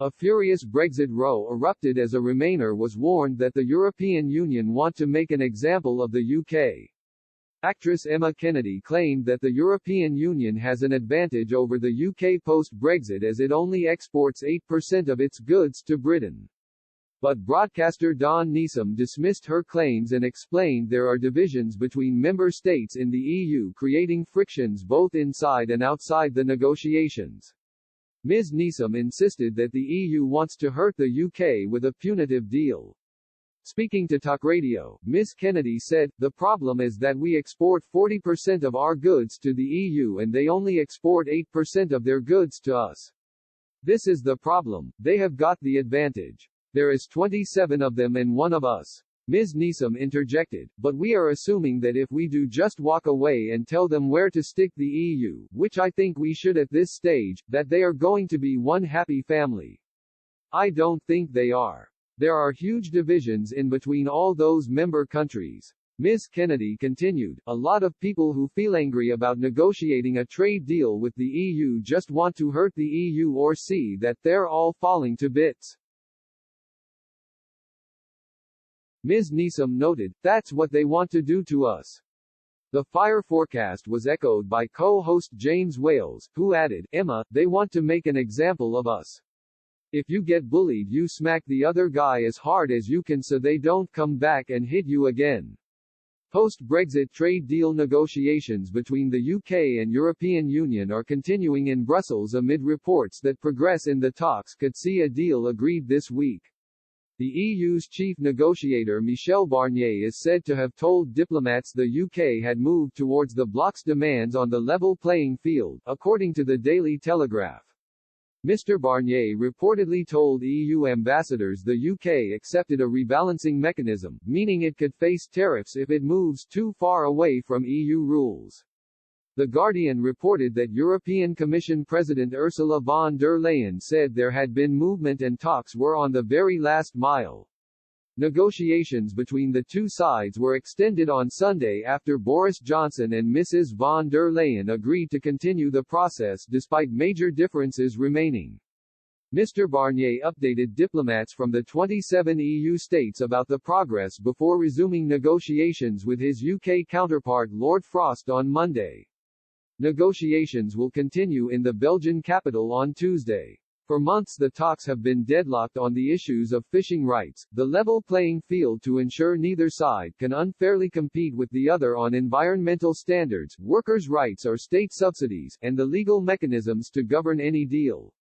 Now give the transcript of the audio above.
A furious Brexit row erupted as a Remainer was warned that the European Union want to make an example of the UK. Actress Emma Kennedy claimed that the European Union has an advantage over the UK post-Brexit as it only exports 8% of its goods to Britain. But broadcaster Don Neeson dismissed her claims and explained there are divisions between member states in the EU creating frictions both inside and outside the negotiations. Ms. Neeson insisted that the EU wants to hurt the UK with a punitive deal. Speaking to Talk Radio, Ms. Kennedy said, "The problem is that we export 40% of our goods to the EU and they only export 8% of their goods to us. This is the problem, they have got the advantage. There is 27 of them and one of us." Ms. Neeson interjected, "But we are assuming that if we do just walk away and tell them where to stick the EU, which I think we should at this stage, that they are going to be one happy family. I don't think they are. There are huge divisions in between all those member countries." Ms. Kennedy continued, "A lot of people who feel angry about negotiating a trade deal with the EU just want to hurt the EU or see that they're all falling to bits." Ms. Neeson noted, "That's what they want to do to us." The fire forecast was echoed by co-host James Wales, who added, "Emma, they want to make an example of us. If you get bullied you smack the other guy as hard as you can so they don't come back and hit you again." Post-Brexit trade deal negotiations between the UK and European Union are continuing in Brussels amid reports that progress in the talks could see a deal agreed this week. The EU's chief negotiator Michel Barnier is said to have told diplomats the UK had moved towards the bloc's demands on the level playing field, according to the Daily Telegraph. Mr. Barnier reportedly told EU ambassadors the UK accepted a rebalancing mechanism, meaning it could face tariffs if it moves too far away from EU rules. The Guardian reported that European Commission President Ursula von der Leyen said there had been movement and talks were on the very last mile. Negotiations between the two sides were extended on Sunday after Boris Johnson and Mrs. von der Leyen agreed to continue the process despite major differences remaining. Mr. Barnier updated diplomats from the 27 EU states about the progress before resuming negotiations with his UK counterpart Lord Frost on Monday. Negotiations will continue in the Belgian capital on Tuesday. For months the talks have been deadlocked on the issues of fishing rights, the level playing field to ensure neither side can unfairly compete with the other on environmental standards, workers' rights or state subsidies, and the legal mechanisms to govern any deal.